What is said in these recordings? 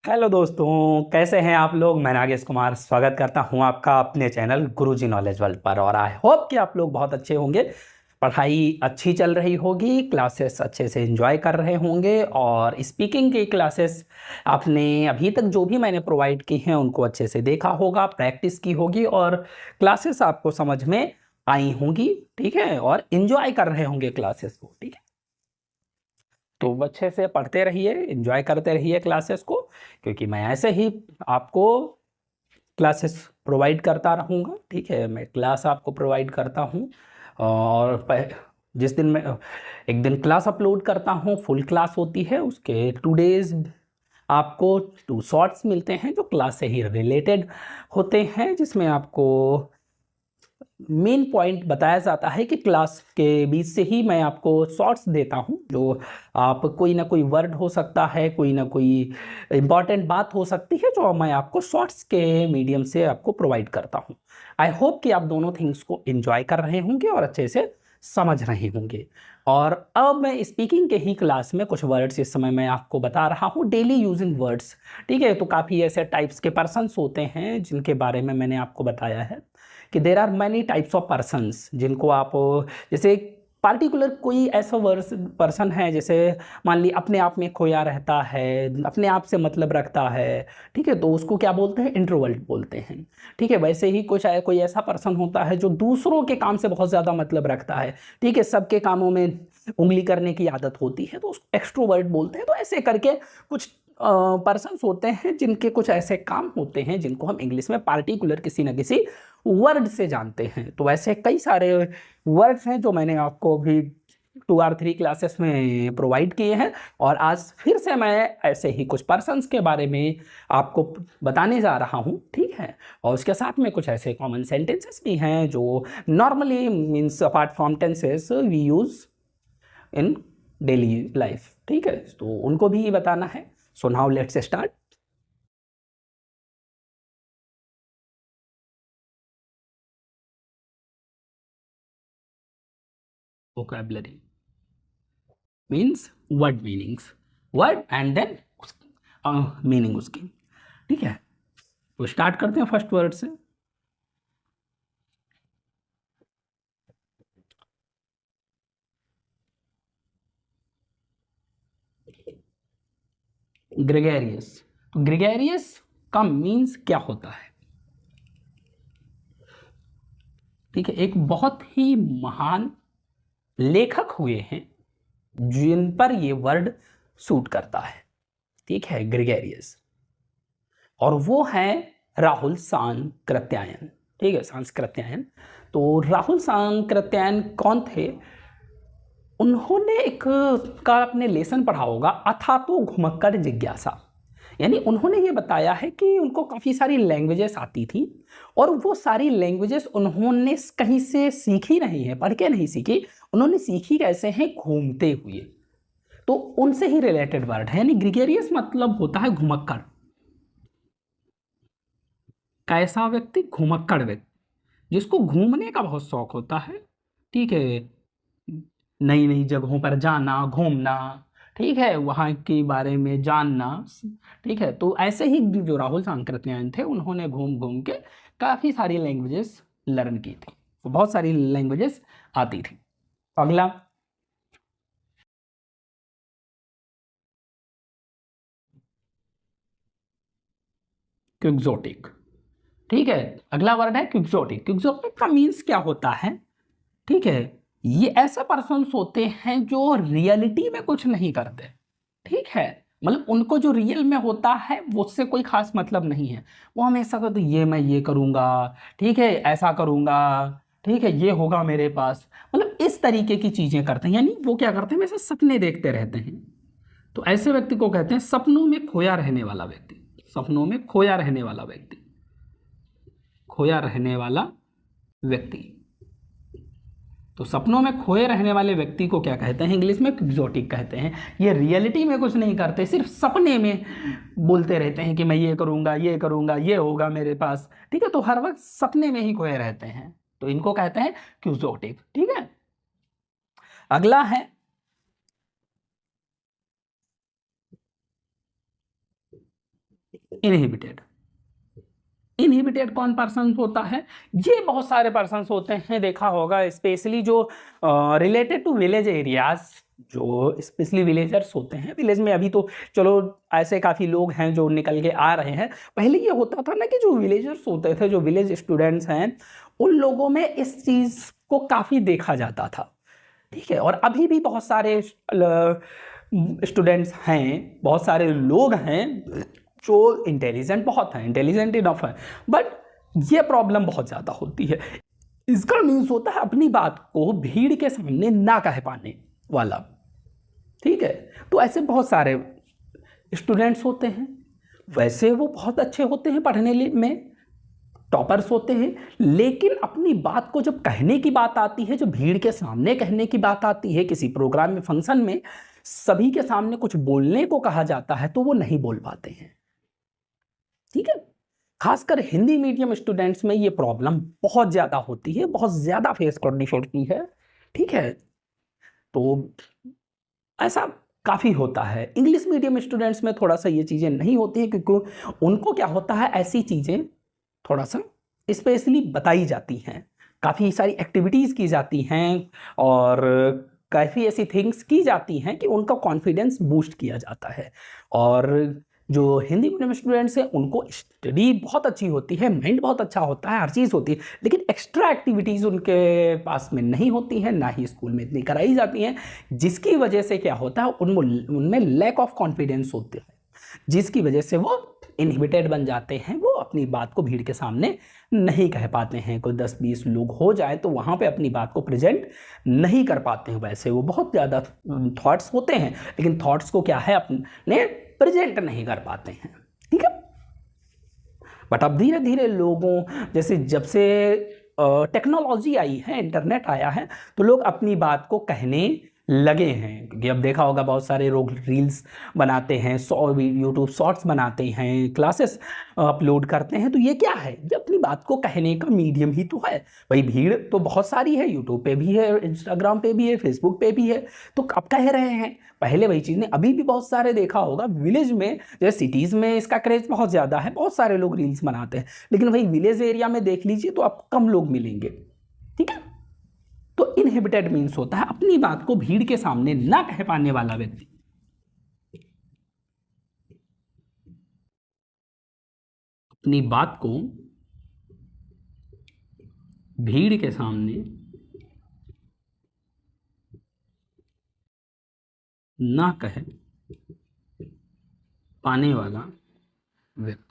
Hello दोस्तों, कैसे हैं आप लोग। मैं नागेश कुमार स्वागत करता हूं आपका अपने चैनल गुरुजी नॉलेज वर्ल्ड पर। और आई होप कि आप लोग बहुत अच्छे होंगे, पढ़ाई अच्छी चल रही होगी, क्लासेस अच्छे से एंजॉय कर रहे होंगे और स्पीकिंग की क्लासेस आपने अभी तक जो भी मैंने प्रोवाइड की हैं उनको अच्छे से देखा होगा, प्रैक्टिस की होगी और क्लासेस आपको समझ में आई होंगी। ठीक है, और एंजॉय कर रहे होंगे क्लासेस को। ठीक है, तो अच्छे से पढ़ते रहिए, एंजॉय करते रहिए क्लासेस को, क्योंकि मैं ऐसे ही आपको क्लासेस प्रोवाइड करता रहूँगा। ठीक है, मैं क्लास आपको प्रोवाइड करता हूँ और जिस दिन मैं एक दिन क्लास अपलोड करता हूँ, फुल क्लास होती है, उसके 2 डेज आपको 2 शॉर्ट्स मिलते हैं जो क्लास से ही रिलेटेड होते हैं, जिसमें आपको मेन पॉइंट बताया जाता है कि क्लास के बीच से ही मैं आपको शॉर्ट्स देता हूं, जो आप कोई ना कोई वर्ड हो सकता है, कोई ना कोई इम्पॉर्टेंट बात हो सकती है, जो मैं आपको शॉर्ट्स के मीडियम से आपको प्रोवाइड करता हूं। आई होप कि आप दोनों थिंग्स को एंजॉय कर रहे होंगे और अच्छे से समझ रहे होंगे। और अब मैं स्पीकिंग के ही क्लास में कुछ वर्ड्स इस समय मैं आपको बता रहा हूँ, डेली यूजिंग वर्ड्स। ठीक है, तो काफ़ी ऐसे टाइप्स के पर्सन्स होते हैं जिनके बारे में मैंने आपको बताया है कि there are many types of persons, जिनको आप जैसे पार्टिकुलर कोई ऐसा पर्सन है, जैसे मान ली अपने आप में खोया रहता है, अपने आप से मतलब रखता है। ठीक है, तो उसको क्या बोलते हैं, इंट्रोवर्ट बोलते हैं। ठीक है, वैसे ही कोई ऐसा पर्सन होता है जो दूसरों के काम से बहुत ज़्यादा मतलब रखता है। ठीक है, सबके कामों में उंगली करने की आदत होती है, तो उसको एक्सट्रोवर्ट बोलते हैं। तो ऐसे करके कुछ पर्सन्स होते हैं जिनके कुछ ऐसे काम होते हैं जिनको हम इंग्लिश में पार्टिकुलर किसी न किसी वर्ड से जानते हैं। तो ऐसे कई सारे वर्ड्स हैं जो मैंने आपको भी 2 और 3 क्लासेस में प्रोवाइड किए हैं, और आज फिर से मैं ऐसे ही कुछ पर्सन्स के बारे में आपको बताने जा रहा हूँ। ठीक है, और उसके साथ में कुछ ऐसे कॉमन सेंटेंसेस भी हैं जो normally means apart from tenses we use in daily life. ठीक है, तो उनको भी बताना है। So now let's start. Vocabulary means word meanings, word and then meaning उसकी। ठीक है, तो स्टार्ट करते हैं फर्स्ट वर्ड से। ग्रेगेरियस। तो ग्रेगेरियस का मीन्स क्या होता है? ठीक है, एक बहुत ही महान लेखक हुए हैं जिन पर ये वर्ड सूट करता है। ठीक है, ग्रेगेरियस, और वो है राहुल सांकृत्यायन। ठीक है, सांकृत्यायन। तो राहुल सांकृत्यायन कौन थे? उन्होंने एक का आपने लेसन पढ़ा होगा, अथा तो घुमक्कड़ जिज्ञासा। यानी उन्होंने ये बताया है कि उनको काफ़ी सारी लैंग्वेजेस आती थी, और वो सारी लैंग्वेजेस उन्होंने कहीं से सीखी नहीं है, पढ़ के नहीं सीखी। उन्होंने सीखी कैसे हैं? घूमते हुए। तो उनसे ही रिलेटेड वर्ड है, यानी ग्रिगेरियस मतलब होता है घुमक्कड़। कैसा व्यक्ति? घुमक्कड़ व्यक्ति, जिसको घूमने का बहुत शौक होता है। ठीक है, नई नई जगहों पर जाना, घूमना। ठीक है, वहाँ के बारे में जानना। ठीक है, तो ऐसे ही जो राहुल सांकृत्यायन थे, उन्होंने घूम घूम के काफ़ी सारी लैंग्वेजेस लर्न की थी, तो बहुत सारी लैंग्वेजेस आती थी। अगला, क्विक्सोटिक। ठीक है, अगला वर्ड है क्विक्सोटिक। क्विक्सोटिक का मीन्स क्या होता है? ठीक है, ये ऐसे पर्सन्स होते हैं जो रियलिटी में कुछ नहीं करते। ठीक है, मतलब उनको जो रियल में होता है वो उससे कोई खास मतलब नहीं है। वो हमेशा कहते ये मैं ये करूँगा, ठीक है, ऐसा करूँगा, ठीक है, ये होगा मेरे पास, मतलब इस तरीके की चीज़ें करते हैं। यानी वो क्या करते हैं, हमेशा सपने देखते रहते हैं। तो ऐसे व्यक्ति को कहते हैं सपनों में खोया रहने वाला व्यक्ति। सपनों में खोया रहने वाला व्यक्ति, खोया रहने वाला व्यक्ति। तो सपनों में खोए रहने वाले व्यक्ति को क्या कहते हैं? इंग्लिश में क्विक्सोटिक कहते हैं। ये रियलिटी में कुछ नहीं करते, सिर्फ सपने में बोलते रहते हैं कि मैं ये करूंगा, ये करूंगा, ये होगा मेरे पास। ठीक है, तो हर वक्त सपने में ही खोए रहते हैं, तो इनको कहते हैं क्विक्सोटिक। ठीक है, अगला है इनहिबिटेड। इनहिबिटेड कौन पर्सन होता है? ये बहुत सारे पर्सन होते हैं, देखा होगा, स्पेशली जो रिलेटेड टू विलेज एरियाज, जो स्पेशली विलेजर्स होते हैं। विलेज में अभी तो चलो ऐसे काफ़ी लोग हैं जो निकल के आ रहे हैं। पहले ये होता था ना कि जो विलेजर्स होते थे, जो विलेज स्टूडेंट्स हैं, उन लोगों में इस चीज़ को काफ़ी देखा जाता था, ठीक है। और अभी भी बहुत सारे स्टूडेंट्स हैं, बहुत सारे लोग हैं जो इंटेलिजेंट बहुत हैं, इंटेलिजेंट इनफ है, बट ये प्रॉब्लम बहुत ज़्यादा होती है। इसका मीन्स होता है अपनी बात को भीड़ के सामने ना कह पाने वाला, ठीक है। तो ऐसे बहुत सारे स्टूडेंट्स होते हैं, वैसे वो बहुत अच्छे होते हैं पढ़ने में, टॉपर्स होते हैं, लेकिन अपनी बात को जब कहने की बात आती है, जब भीड़ के सामने कहने की बात आती है, किसी प्रोग्राम में, फंक्शन में सभी के सामने कुछ बोलने को कहा जाता है, तो वो नहीं बोल पाते हैं, ठीक है। खासकर हिंदी मीडियम स्टूडेंट्स में ये प्रॉब्लम बहुत ज़्यादा होती है, बहुत ज़्यादा फेस करनी पड़ती है, ठीक है। तो ऐसा काफ़ी होता है। इंग्लिश मीडियम स्टूडेंट्स में थोड़ा सा ये चीज़ें नहीं होती है, क्योंकि उनको क्या होता है, ऐसी चीज़ें थोड़ा सा स्पेशली बताई जाती हैं, काफ़ी सारी एक्टिविटीज़ की जाती हैं, और काफ़ी ऐसी थिंग्स की जाती हैं कि उनका कॉन्फिडेंस बूस्ट किया जाता है। और जो हिंदी मीडियम स्टूडेंट्स हैं, उनको स्टडी बहुत अच्छी होती है, माइंड बहुत अच्छा होता है, हर चीज़ होती है, लेकिन एक्स्ट्रा एक्टिविटीज़ उनके पास में नहीं होती हैं, ना ही स्कूल में इतनी कराई जाती हैं, जिसकी वजह से क्या होता है, उनमें लैक ऑफ कॉन्फिडेंस होता है, जिसकी वजह से वो इनहिबिटेड बन जाते हैं। वो अपनी बात को भीड़ के सामने नहीं कह पाते हैं। कोई 10-20 लोग हो जाए तो वहाँ पे अपनी बात को प्रेजेंट नहीं कर पाते हैं। वैसे वो बहुत ज़्यादा थॉट्स होते हैं, लेकिन थॉट्स को क्या है, अपने प्रेजेंट नहीं कर पाते हैं, ठीक है। बट अब धीरे धीरे लोगों, जैसे जब से टेक्नोलॉजी आई है, इंटरनेट आया है, तो लोग अपनी बात को कहने लगे हैं। क्योंकि अब देखा होगा बहुत सारे लोग रील्स बनाते हैं, यूट्यूब शॉर्ट्स बनाते हैं, क्लासेस अपलोड करते हैं। तो ये क्या है, ये अपनी बात को कहने का मीडियम ही तो है। भाई भीड़ तो बहुत सारी है, यूट्यूब पे भी है, इंस्टाग्राम पे भी है, फेसबुक पे भी है, तो अब कह रहे हैं। पहले वही चीज़ ने, अभी भी बहुत सारे देखा होगा विलेज में, जैसे सिटीज़ में इसका क्रेज बहुत ज़्यादा है, बहुत सारे लोग रील्स बनाते हैं, लेकिन वही विलेज एरिया में देख लीजिए तो आपको कम लोग मिलेंगे, ठीक है। तो इनहिबिटेड मीन्स होता है अपनी बात को भीड़ के सामने ना कह पाने वाला व्यक्ति। अपनी बात को भीड़ के सामने ना कह पाने वाला व्यक्ति,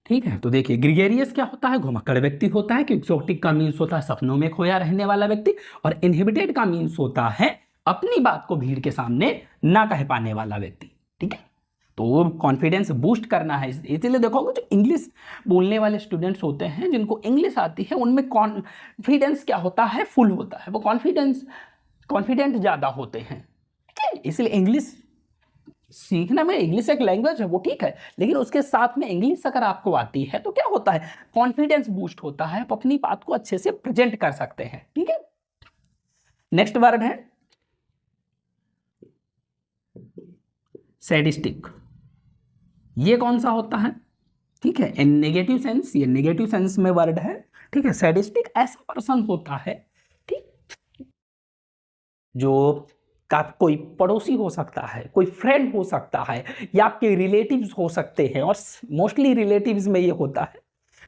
ठीक है। तो देखिए, ग्रीगेरियस क्या होता है, घुमक्कड़ व्यक्ति होता है। एक्सोटिक का मीन्स होता है सपनों में खोया रहने वाला व्यक्ति, और इनहिबिटेड का मीन्स होता है अपनी बात को भीड़ के सामने ना कह पाने वाला व्यक्ति, ठीक है। तो कॉन्फिडेंस बूस्ट करना है, इसलिए देखोगे जो इंग्लिश बोलने वाले स्टूडेंट्स होते हैं, जिनको इंग्लिश आती है, उनमें कॉन्फिडेंस क्या होता है, फुल होता है, वो कॉन्फिडेंट ज़्यादा होते हैं, ठीक है। इसलिए इंग्लिश सीखना में, इंग्लिश एक लैंग्वेज है वो ठीक है, लेकिन उसके साथ में इंग्लिश अगर आपको आती है तो क्या होता है, कॉन्फिडेंस बूस्ट होता है, आप अपनी बात को अच्छे से प्रेजेंट कर सकते हैं, ठीक है। नेक्स्ट वर्ड है सैडिस्टिक। ये कौन सा होता है, ठीक है, इन नेगेटिव सेंस, ये नेगेटिव सेंस में वर्ड है, ठीक है। सैडिस्टिक ऐसा पर्सन होता है, ठीक, जो का कोई पड़ोसी हो सकता है, कोई फ्रेंड हो सकता है, या आपके रिलेटिव्स हो सकते हैं, और मोस्टली रिलेटिव्स में ये होता है,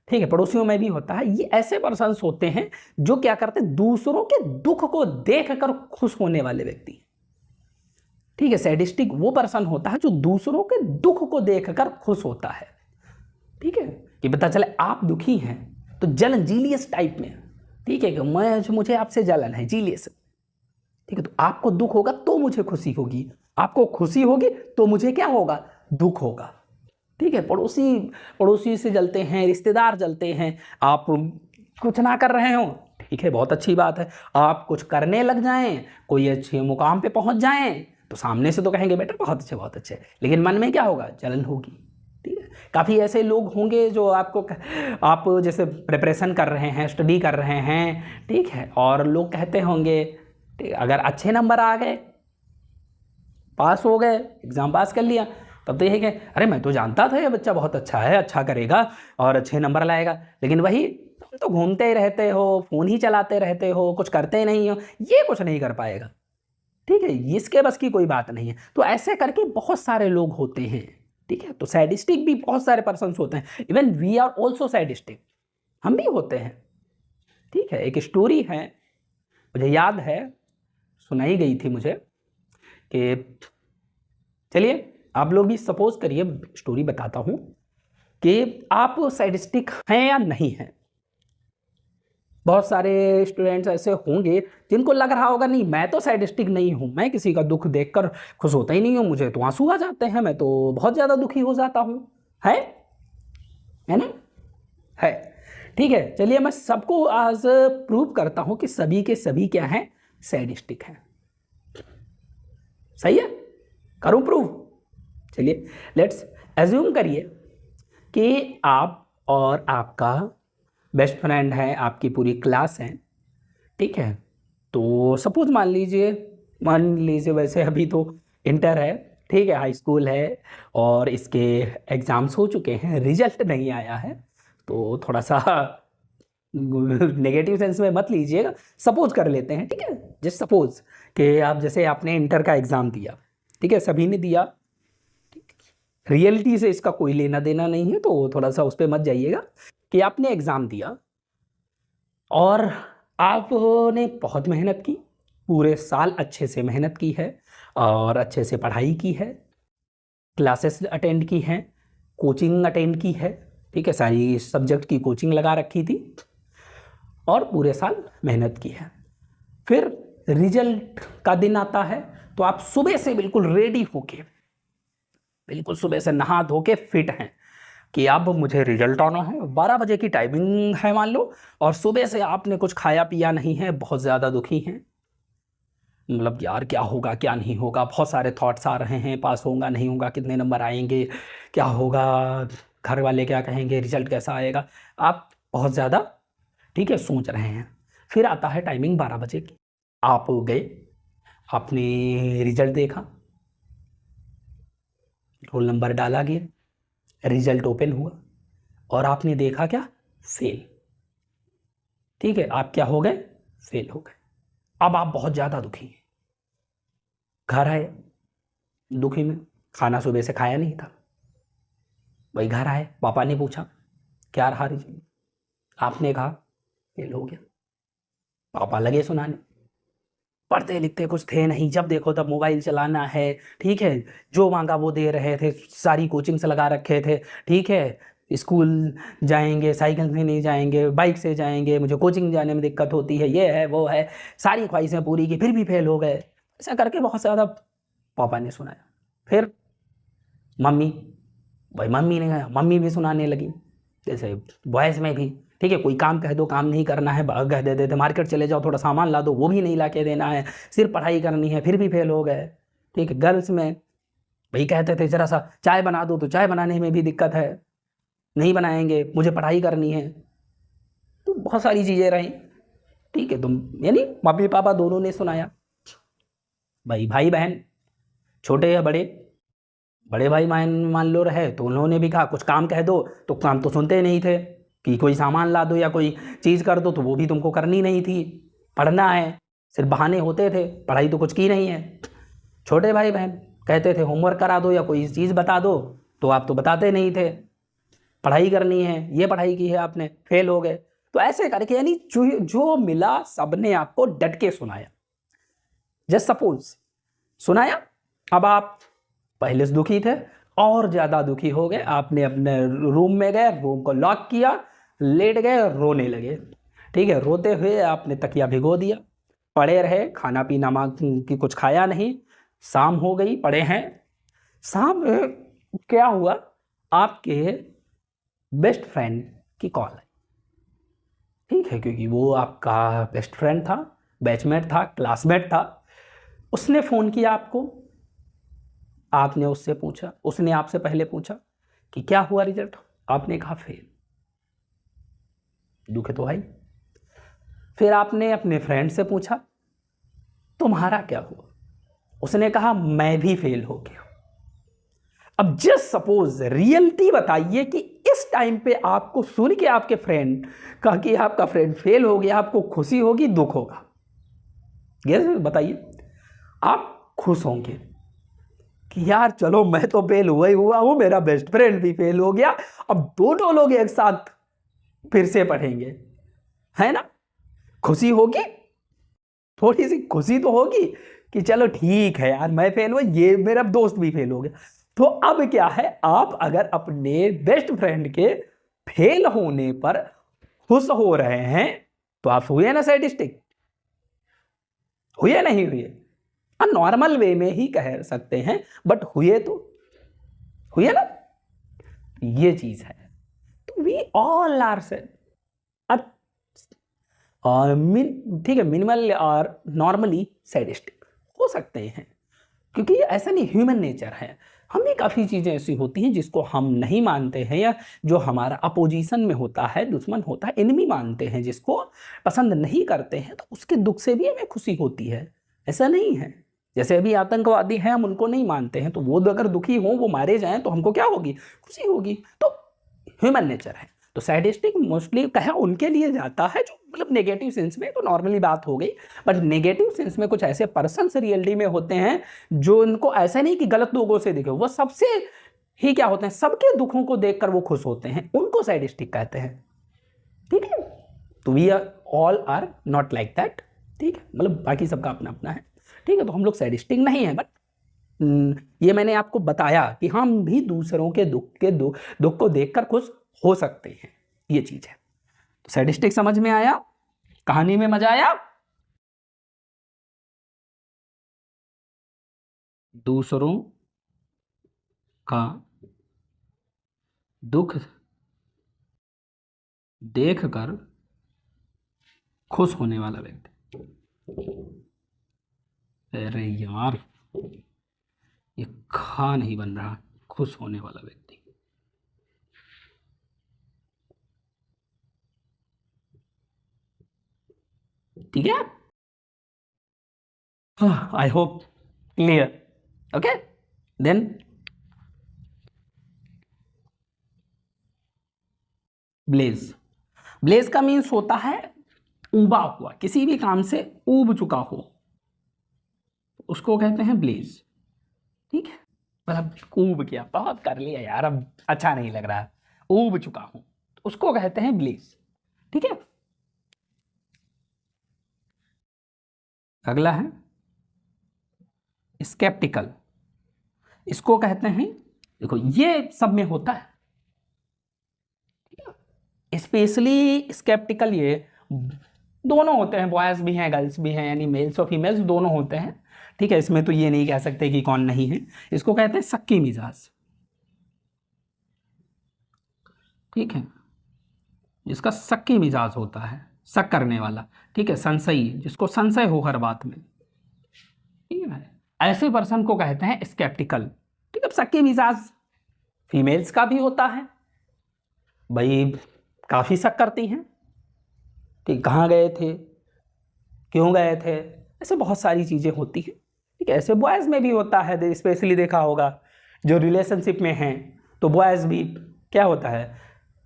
ठीक है, पड़ोसियों में भी होता है। ये ऐसे पर्सन्स होते हैं जो क्या करते हैं, दूसरों के दुख को देखकर खुश होने वाले व्यक्ति, ठीक है। सैडिस्टिक वो पर्सन होता है जो दूसरों के दुख को देखकर खुश होता है, ठीक है। कि पता चले आप दुखी हैं तो जलन, जीलियस टाइप में, ठीक है, कि मुझे आपसे जलन है, जीलियस, ठीक है। तो आपको दुख होगा तो मुझे खुशी होगी, आपको खुशी होगी तो मुझे क्या होगा, दुख होगा, ठीक है। पड़ोसी से जलते हैं, रिश्तेदार जलते हैं, आप कुछ ना कर रहे हो, ठीक है, बहुत अच्छी बात है। आप कुछ करने लग जाएं, कोई अच्छे मुकाम पे पहुंच जाएं, तो सामने से तो कहेंगे बेटा बहुत अच्छे बहुत अच्छे, लेकिन मन में क्या होगा, जलन होगी, ठीक है। काफ़ी ऐसे लोग होंगे जो आप जैसे प्रिपरेशन कर रहे हैं, स्टडी कर रहे हैं, ठीक है, और लोग कहते होंगे, अगर अच्छे नंबर आ गए, पास हो गए, एग्ज़ाम पास कर लिया, तब तो यही कि अरे मैं तो जानता था ये बच्चा बहुत अच्छा है, अच्छा करेगा और अच्छे नंबर लाएगा, लेकिन वही तुम तो घूमते ही रहते हो, फ़ोन ही चलाते रहते हो, कुछ करते ही नहीं हो, ये कुछ नहीं कर पाएगा। ठीक है, इसके बस की कोई बात नहीं है। तो ऐसे करके बहुत सारे लोग होते हैं। ठीक है, तो सैडिस्टिक भी बहुत सारे पर्सन्स होते हैं। Even we are also sadistic, हम भी होते हैं। ठीक है, एक स्टोरी है, मुझे याद है, सुनाई गई थी मुझे कि चलिए आप लोग भी सपोज करिए, स्टोरी बताता हूँ कि आप सैडिस्टिक हैं या नहीं हैं। बहुत सारे स्टूडेंट्स ऐसे होंगे जिनको लग रहा होगा नहीं मैं तो सैडिस्टिक नहीं हूँ, मैं किसी का दुख देखकर खुश होता ही नहीं हूँ, मुझे तो आंसू आ जाते हैं, मैं तो बहुत ज़्यादा दुखी हो जाता हूँ। है ना? है। ठीक है, चलिए मैं सबको आज प्रूव करता हूँ कि सभी के सभी क्या हैं, सैडिस्टिक हैं। सही है, करूँ प्रूव? चलिए लेट्स एज्यूम करिए कि आप और आपका बेस्ट फ्रेंड है, आपकी पूरी क्लास है। ठीक है, तो सपोज मान लीजिए वैसे अभी तो इंटर है, ठीक है, हाई स्कूल है और इसके एग्ज़ाम्स हो चुके हैं, रिजल्ट नहीं आया है, तो थोड़ा सा नेगेटिव सेंस में मत लीजिएगा, सपोज कर लेते हैं। ठीक है, जस्ट सपोज कि आप जैसे आपने इंटर का एग्ज़ाम दिया, ठीक है, सभी ने दिया, रियलिटी से इसका कोई लेना देना नहीं है, तो थोड़ा सा उस पर मत जाइएगा कि आपने एग्ज़ाम दिया और आपने बहुत मेहनत की, पूरे साल अच्छे से मेहनत की है और अच्छे से पढ़ाई की है, क्लासेस अटेंड की हैं, कोचिंग अटेंड की है। ठीक है, सारी सब्जेक्ट की कोचिंग लगा रखी थी और पूरे साल मेहनत की है। फिर रिजल्ट का दिन आता है तो आप सुबह से बिल्कुल रेडी होके, बिल्कुल सुबह से नहा धो के फिट हैं कि अब मुझे रिजल्ट आना है, 12 बजे की टाइमिंग है मान लो, और सुबह से आपने कुछ खाया पिया नहीं है, बहुत ज़्यादा दुखी हैं, मतलब यार क्या होगा क्या नहीं होगा, बहुत सारे थॉट्स आ रहे हैं, पास होगा नहीं होगा, कितने नंबर आएंगे, क्या होगा, घर वाले क्या कहेंगे, रिजल्ट कैसा आएगा, आप बहुत ज़्यादा, ठीक है, सोच रहे हैं। फिर आता है टाइमिंग 12 बजे की, आप गए, आपने रिजल्ट देखा, रोल नंबर डाला गया, रिजल्ट ओपन हुआ और आपने देखा क्या, फेल। ठीक है, आप क्या हो गए, फेल हो गए। अब आप बहुत ज़्यादा दुखी हैं, घर आए दुखी में, खाना सुबह से खाया नहीं था, वही घर आए, पापा ने पूछा क्या रहा रिजल्ट, आपने कहा फेल हो गया। पापा लगे सुनाने, पढ़ते लिखते कुछ थे नहीं, जब देखो तब मोबाइल चलाना है, ठीक है, जो मांगा वो दे रहे थे, सारी कोचिंग से लगा रखे थे, ठीक है, स्कूल जाएंगे साइकिल से नहीं जाएंगे, बाइक से जाएंगे, मुझे कोचिंग जाने में दिक्कत होती है, ये है वो है, सारी ख्वाहिशें पूरी की, फिर भी फेल हो गए। ऐसा करके बहुत ज़्यादा पापा ने सुनाया। फिर मम्मी, भाई मम्मी ने कहा, मम्मी भी सुनाने लगी, जैसे बॉयज़ में भी, ठीक है, कोई काम कह दो काम नहीं करना है, कह देते थे मार्केट चले जाओ थोड़ा सामान ला दो, वो भी नहीं ला के देना है, सिर्फ पढ़ाई करनी है, फिर भी फेल हो गए। ठीक है, गर्ल्स में भाई कहते थे ज़रा सा चाय बना दो, तो चाय बनाने में भी दिक्कत है, नहीं बनाएंगे, मुझे पढ़ाई करनी है। तो बहुत सारी चीज़ें रहीं। ठीक है, तुम यानी मम्मी पापा दोनों ने सुनाया। भाई भाई बहन छोटे या बड़े, बड़े भाई मान लो रहे तो उन्होंने भी कहा कुछ काम कह दो, तो काम तो सुनते नहीं थे, कि कोई सामान ला दो या कोई चीज़ कर दो तो वो भी तुमको करनी नहीं थी, पढ़ना है, सिर्फ बहाने होते थे, पढ़ाई तो कुछ की नहीं है। छोटे भाई बहन कहते थे होमवर्क करा दो या कोई चीज़ बता दो, तो आप तो बताते नहीं थे, पढ़ाई करनी है, ये पढ़ाई की है आपने, फेल हो गए। तो ऐसे करके यानी जो मिला सबने आपको डट के सुनाया। जस्ट सपोज सुनाया, अब आप पहले से दुखी थे और ज़्यादा दुखी हो गए, आपने अपने रूम में गए, रूम को लॉक किया, लेट गए, रोने लगे। ठीक है, रोते हुए आपने तकिया भिगो दिया, पड़े रहे, खाना पीना की कुछ खाया नहीं, शाम हो गई, पड़े हैं। शाम में क्या हुआ, आपके बेस्ट फ्रेंड की कॉल आई। ठीक है, क्योंकि वो आपका बेस्ट फ्रेंड था, बैचमेट था, क्लासमेट था, उसने फ़ोन किया आपको, आपने उससे पूछा, उसने आपसे पहले पूछा कि क्या हुआ रिजल्ट, आपने कहा फेल, दुख तो भाई। फिर आपने अपने फ्रेंड से पूछा तुम्हारा क्या हुआ, उसने कहा मैं भी फेल हो गया। अब जस्ट सपोज रियलिटी बताइए कि इस टाइम पे आपको सुन के आपके फ्रेंड का कि आपका फ्रेंड फेल हो गया, आपको खुशी होगी, दुख होगा? गेस बताइए। आप खुश होंगे कि यार चलो मैं तो फेल हुआ ही हुआ हूं, मेरा बेस्ट फ्रेंड भी फेल हो गया, अब दोनों लोग एक साथ फिर से पढ़ेंगे, है ना? खुशी होगी, थोड़ी सी खुशी तो होगी कि चलो ठीक है यार, मैं फेल हुआ, ये मेरा दोस्त भी फेल हो गया। तो अब क्या है, आप अगर अपने बेस्ट फ्रेंड के फेल होने पर खुश हो रहे हैं तो आप हुए ना सैडिस्टिक? हुए नहीं हुए? नॉर्मल वे में ही कह सकते हैं, बट हुए तो हुए ना? ये चीज है। तो वी ऑल आर ठीक है, मिनिमल और नॉर्मली सैडिस्टिक हो सकते हैं, क्योंकि ये ऐसा नहीं, ह्यूमन नेचर है। हम भी काफ़ी चीज़ें ऐसी होती हैं जिसको हम नहीं मानते हैं, या जो हमारा अपोजिशन में होता है, दुश्मन होता है, एनिमी मानते हैं, जिसको पसंद नहीं करते हैं, तो उसके दुख से भी हमें खुशी होती है। ऐसा नहीं है, जैसे अभी आतंकवादी हैं, हम उनको नहीं मानते हैं, तो वो अगर दुखी हों, वो मारे जाएं, तो हमको क्या होगी? खुशी होगी। तो ह्यूमन नेचर है। तो सैडिस्टिक मोस्टली कहा उनके लिए जाता है जो मतलब नेगेटिव सेंस में, तो नॉर्मली बात हो गई, बट नेगेटिव सेंस में कुछ ऐसे पर्सन रियलिटी में होते हैं जो उनको ऐसा नहीं कि गलत लोगों से दिखे, वो सबसे ही क्या होते हैं, सबके दुखों को देखकर वो खुश होते हैं, उनको सैडिस्टिक कहते हैं। ठीक है, तो we are all are not like that. ठीक है, मतलब बाकी सबका अपना अपना है। ठीक है, तो हम लोग सैडिस्टिक नहीं है, बट ये मैंने आपको बताया कि हम भी दूसरों के दुख को देखकर खुश हो सकते हैं, ये चीज है। तो सैडिस्टिक समझ में आया? कहानी में मजा आया? दूसरों का दुख देखकर खुश होने वाला व्यक्ति। अरे यार, ये खा नहीं बन रहा। खुश होने वाला व्यक्ति, ठीक है। I hope clear. Okay, then blasé. Blasé का मीन्स होता है उबा हुआ, किसी भी काम से उब चुका हो, उसको कहते हैं ब्लेज। ठीक है, मतलब ऊब गया, बहुत कर लिया यार, अब अच्छा नहीं लग रहा, ऊब चुका हूं, तो उसको कहते हैं ब्लेज। ठीक है, अगला है स्केप्टिकल। इसको कहते हैं, देखो ये सब में होता है, स्पेशली स्केप्टिकल ये दोनों होते हैं, बॉयज भी हैं, गर्ल्स भी हैं, यानी मेल्स और फीमेल्स दोनों होते हैं। ठीक है, इसमें तो ये नहीं कह सकते कि कौन नहीं है। इसको कहते हैं सक्की मिजाज। ठीक है, जिसका सक्की मिजाज होता है, शक करने वाला। ठीक है, संशयी, जिसको संशय हो हर बात में। ठीक है, ऐसे पर्सन को कहते हैं स्केप्टिकल। ठीक है, सक्की मिजाज फीमेल्स का भी होता है, भाई काफ़ी शक करती हैं कि कहाँ गए थे, क्यों गए थे, ऐसे बहुत सारी चीज़ें होती हैं। ठीक है, ऐसे बॉयज़ में भी होता है, स्पेशली देखा होगा जो रिलेशनशिप में हैं, तो बॉयज़ भी क्या होता है,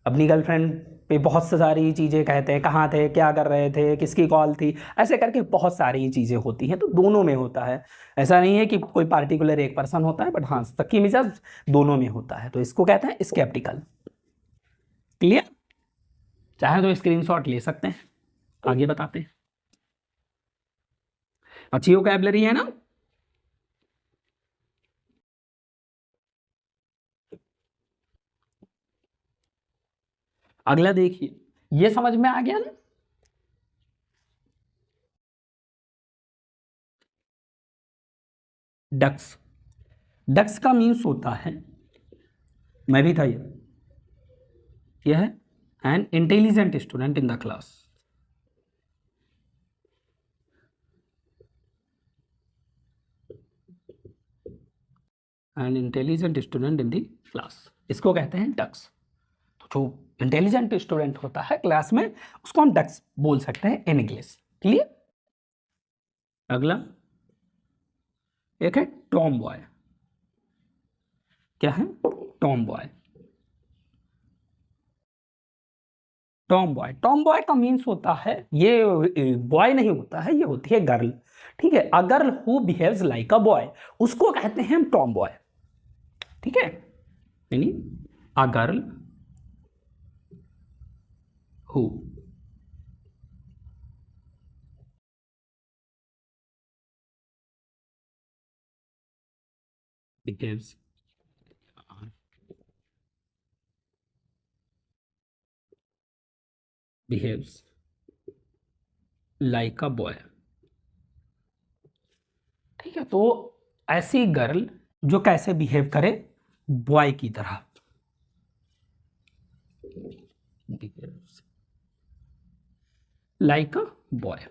अपनी गर्लफ्रेंड पे बहुत सारी चीज़ें कहते हैं, कहाँ थे, क्या कर रहे थे, किसकी कॉल थी, ऐसे करके बहुत सारी चीज़ें होती हैं। तो दोनों में होता है, ऐसा नहीं है कि कोई पार्टिकुलर एक पर्सन होता है, बट हाँ सक्की मिजाज दोनों में होता है, तो इसको कहते हैं स्केप्टिकल। क्लियर? चाहे तो स्क्रीनशॉट ले सकते हैं, आगे बताते हैं। अच्छी वोकैबुलरी है ना? अगला देखिए, ये समझ में आ गया ना? डक्स। डक्स का मीन्स होता है, मैं भी था ये है an intelligent student in the class. An intelligent student in the class, इसको कहते हैं डक्स। तो जो इंटेलिजेंट स्टूडेंट होता है क्लास में, उसको हम डक्स बोल सकते हैं इन इंग्लिश। क्लियर? अगला एक है टॉम बॉय। क्या है? Tom boy. Tom boy, Tom boy का मीन्स होता है, ये बॉय नहीं होता है, ये होती है गर्ल। ठीक है, a girl who behaves like a boy, उसको कहते हैं हम टॉम बॉय। ठीक है, यानी a girl who behaves behaves like a boy. ठीक है, तो ऐसी गर्ल जो कैसे बिहेव करे? बॉय की तरह। Like a boy.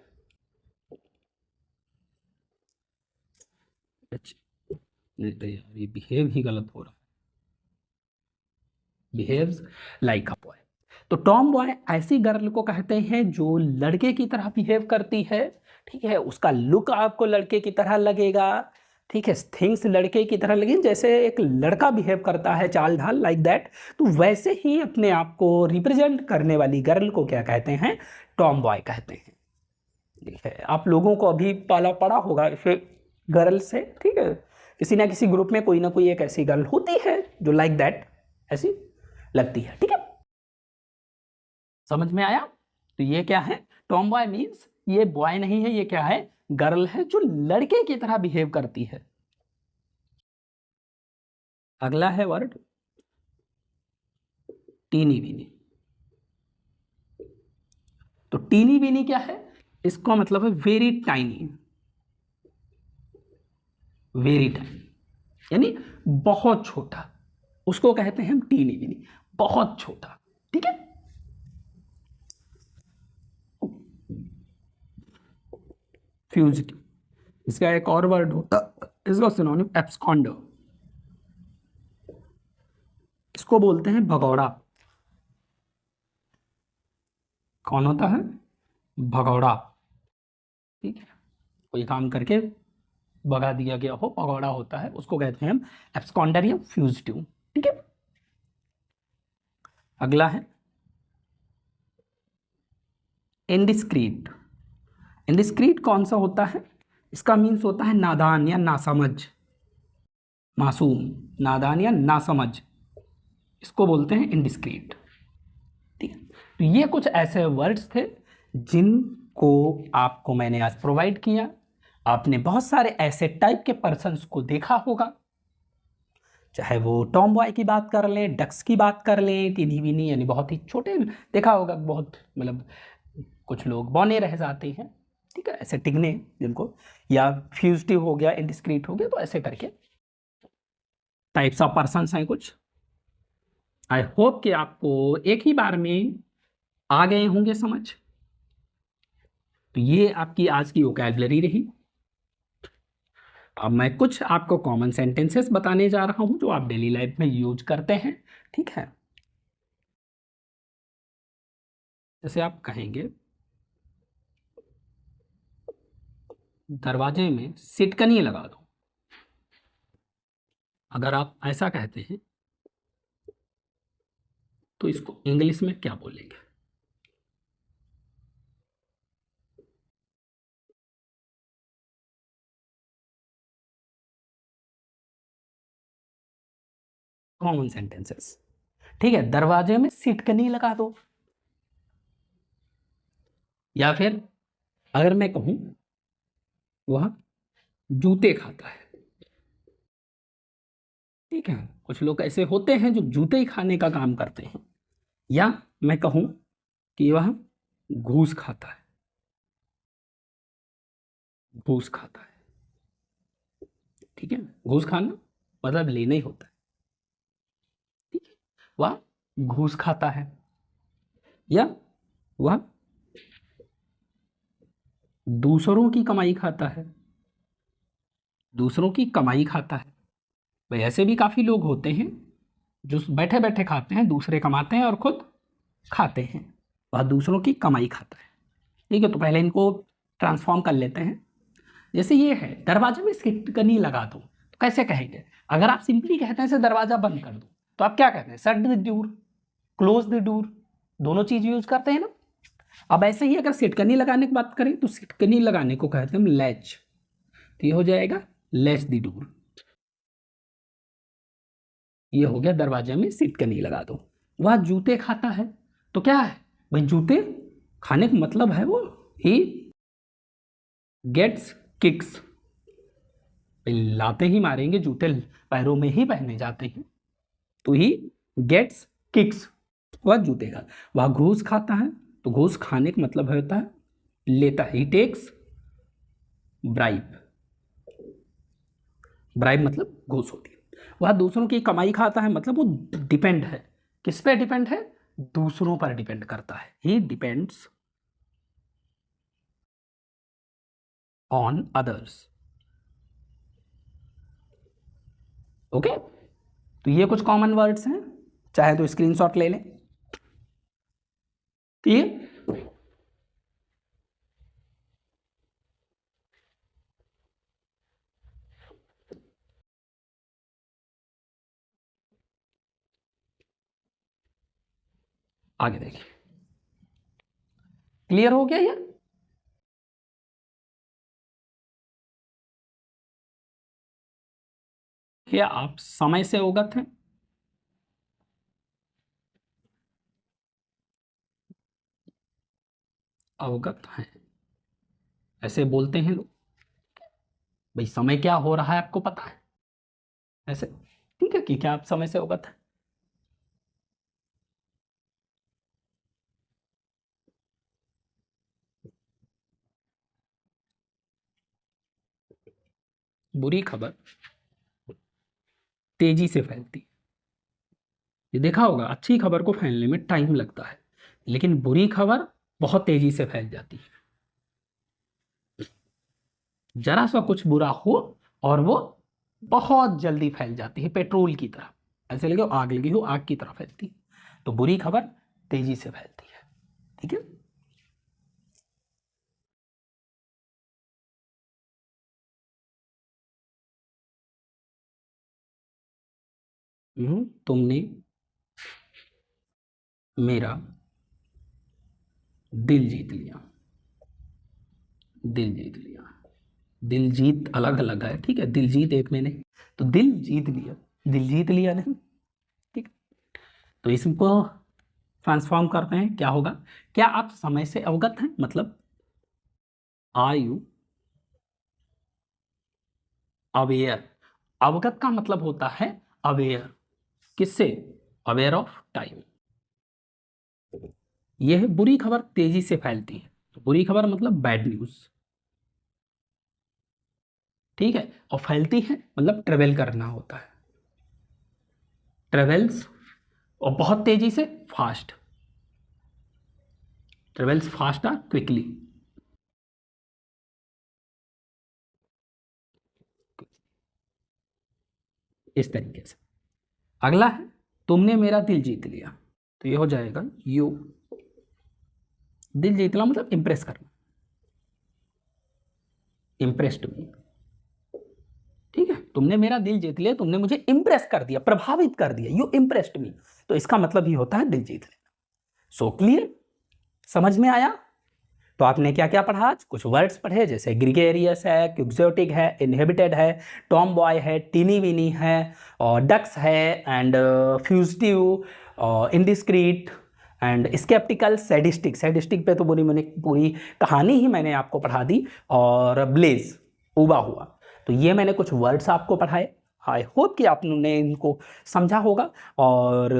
नहीं तो यार ये बिहेव ही गलत हो रहा है, बिहेव्स लाइक अ बॉय। तो टॉम बॉय ऐसी गर्ल को कहते हैं जो लड़के की तरह बिहेव करती है। ठीक है, उसका लुक आपको लड़के की तरह लगेगा। ठीक है, थिंग्स लड़के की तरह लगे, जैसे एक लड़का बिहेव करता है, चाल ढाल लाइक दैट। तो वैसे ही अपने आप को रिप्रेजेंट करने वाली गर्ल को क्या कहते हैं? टॉम बॉय कहते हैं। ठीक है, आप लोगों को अभी पाला पड़ा होगा इसे गर्ल से। ठीक है, किसी ना किसी ग्रुप में कोई ना कोई एक ऐसी गर्ल होती है जो लाइक दैट ऐसी लगती है। ठीक है, समझ में आया? तो ये क्या है? टॉम बॉय मीन्स ये बॉय नहीं है, ये क्या है? गर्ल है जो लड़के की तरह बिहेव करती है। अगला है वर्ड टीनी बीनी। तो टीनी बीनी क्या है? इसका मतलब है वेरी टाइनी। वेरी टाइनी यानी बहुत छोटा, उसको कहते हैं हम टीनी बीनी, बहुत छोटा। ठीक है, फ्यूजिटिव। इसका एक और वर्ड होता, इसका सिनोनिम एब्सकॉन्डर। इसको बोलते हैं भगौड़ा। कौन होता है? भगौड़ा। ठीक है, कोई काम करके भगा दिया गया हो, भगौड़ा होता है, उसको कहते हैं हम एब्सकॉन्डर या फ्यूजिटिव। ठीक है, अगला है इंडिस्क्रीट। इंडिस्क्रीट कौन सा होता है? इसका मीन्स होता है नादान या नासमझ, मासूम। नादान या नासमझ, इसको बोलते हैं इंडिस्क्रीट। ठीक है, तो ये कुछ ऐसे वर्ड्स थे जिनको आपको मैंने आज प्रोवाइड किया। आपने बहुत सारे ऐसे टाइप के पर्सन्स को देखा होगा, चाहे वो टॉम बॉय की बात कर लें, डक्स की बात कर लें, टीनी वीनी यानी बहुत ही छोटे, देखा होगा बहुत, मतलब कुछ लोग बौने रह जाते हैं। ठीक है, ऐसे टिगने जिनको, या फ्यूजिटिव हो गया, इंडिस्क्रीट हो गया, तो ऐसे करके टाइप्स ऑफ पर्सन्स हैं कुछ। आई होप कि आपको एक ही बार में आ गए होंगे समझ। तो ये आपकी आज की वोकैबुलरी रही। अब मैं कुछ आपको कॉमन सेंटेंसेस बताने जा रहा हूं जो आप डेली लाइफ में यूज करते हैं। ठीक है, जैसे आप कहेंगे दरवाजे में सिटकनी लगा दो। अगर आप ऐसा कहते हैं तो इसको इंग्लिश में क्या बोलेंगे? Common sentences. ठीक है, दरवाजे में सिटकनी लगा दो। या फिर अगर मैं कहूं वह जूते खाता है। ठीक है, कुछ लोग ऐसे होते हैं जो जूते ही खाने का काम करते हैं। या मैं कहूं कि वह घूस खाता है। घूस खाता है। ठीक है, घूस खाना मतलब लेना ही होता है। ठीक है, वह घूस खाता है, या वह दूसरों की कमाई खाता है। दूसरों की कमाई खाता है। भाई ऐसे भी काफी लोग होते हैं जो बैठे बैठे खाते हैं, दूसरे कमाते हैं और खुद खाते हैं। वह दूसरों की कमाई खाता है। ठीक है, तो पहले इनको ट्रांसफॉर्म कर लेते हैं। जैसे ये है, दरवाजे में सिटकनी लगा दो, तो कैसे कहेंगे? अगर आप सिंपली कहते हैं से दरवाजा बंद कर दो तो आप क्या कहते हैं? Shut the door, close the door, दोनों चीज यूज करते हैं ना। अब ऐसे ही अगर सिटकनी लगाने की बात करें तो सिटकनी लगाने को कहते हैं हम लैच, तो ये हो जाएगा लैच द डोर। ये हो गया दरवाजे में सिटकनी लगा दो। वह जूते खाता है तो क्या है भाई? जूते खाने का मतलब है वो ही गेट्स किक्स, लाते ही मारेंगे, जूते पैरों में ही पहने जाते हैं, तो ही गेट्स किक्स, वह जूते का। वह घूस खाता है तो घूस खाने का मतलब होता है लेता है, ही टेक्स ब्राइब, ब्राइब मतलब घूस होती है। वह दूसरों की कमाई खाता है मतलब वो डिपेंड है, किस पे डिपेंड है? दूसरों पर डिपेंड करता है, ही डिपेंड्स ऑन अदर्स। ओके, तो ये कुछ कॉमन वर्ड्स हैं, चाहे तो स्क्रीनशॉट ले लें। ठीक, आगे देखिए, क्लियर हो गया ये? क्या आप समय से अवगत हैं? अवगत हैं ऐसे बोलते हैं लोग, भाई समय क्या हो रहा है आपको पता है, ऐसे। ठीक है, कि क्या आप समय से अवगत हैं? बुरी खबर तेजी से फैलती है। ये देखा होगा, अच्छी खबर को फैलने में टाइम लगता है, लेकिन बुरी खबर बहुत तेजी से फैल जाती है। जरा सा कुछ बुरा हो और वो बहुत जल्दी फैल जाती है, पेट्रोल की तरह, ऐसे लगे आग लगी हो, आग की तरह फैलती है। तो बुरी खबर तेजी से फैलती है। ठीक है, तुमने मेरा दिल जीत लिया, दिल जीत लिया, दिल जीत अलग अलग है, ठीक है, दिल जीत एक में नहीं, तो दिल जीत लिया, दिल जीत लिया नहीं। ठीक, तो इसको ट्रांसफॉर्म करते हैं, क्या होगा? क्या आप समय से अवगत हैं, मतलब आर यू अवेयर। अवगत का मतलब होता है अवेयर, किससे? Aware of time. यह बुरी खबर तेजी से फैलती है, तो बुरी खबर मतलब बैड न्यूज, ठीक है, और फैलती है मतलब ट्रेवल करना होता है, ट्रेवल्स, और बहुत तेजी से, फास्ट, ट्रेवल्स फास्ट और क्विकली। इस तरीके से। अगला है तुमने मेरा दिल जीत लिया, तो ये हो जाएगा यू, दिल जीतना मतलब इंप्रेस करना, इम्प्रेस्ड मी। ठीक है, तुमने मेरा दिल जीत लिया, तुमने मुझे इंप्रेस कर दिया, प्रभावित कर दिया, यू इम्प्रेस्ड मी, तो इसका मतलब ही होता है दिल जीत लेना। सो क्लियर, समझ में आया? तो आपने क्या क्या पढ़ा आज? कुछ वर्ड्स पढ़े, जैसे ग्रिगेरियस है, क्विक्सोटिक है, इनहेबिटेड है, टॉम बॉय है, टीनी विनी है, और डक्स है, and fugitive, indiscreet, and sceptical, sadistic, sadistic पे तो पूरी कहानी ही मैंने आपको पढ़ा दी, और ब्लेज, उबा हुआ। तो ये मैंने कुछ वर्ड्स आपको पढ़ाए, आई होप कि आपने इनको समझा होगा। और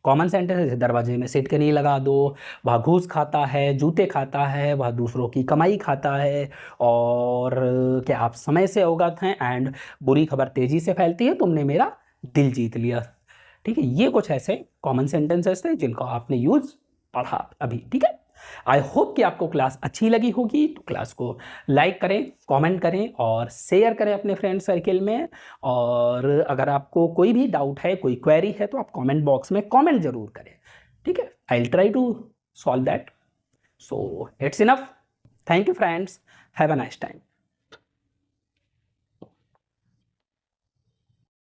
कॉमन सेंटेंस जैसे दरवाजे में सिटकनी लगा दो, वह घूस खाता है, जूते खाता है, वह दूसरों की कमाई खाता है, और क्या आप समय से अवगत हैं, एंड बुरी खबर तेजी से फैलती है, तुमने मेरा दिल जीत लिया। ठीक है, ये कुछ ऐसे कॉमन सेंटेंसेस थे जिनको आपने यूज पढ़ा अभी। ठीक है, आई होप कि आपको क्लास अच्छी लगी होगी, तो क्लास को लाइक करें, कमेंट करें और शेयर करें अपने फ्रेंड सर्किल में। और अगर आपको कोई भी डाउट है, कोई क्वेरी है, तो आप कमेंट बॉक्स में कमेंट जरूर करें। ठीक है, I will try to solve that. So it's enough, thank you friends, have a nice time.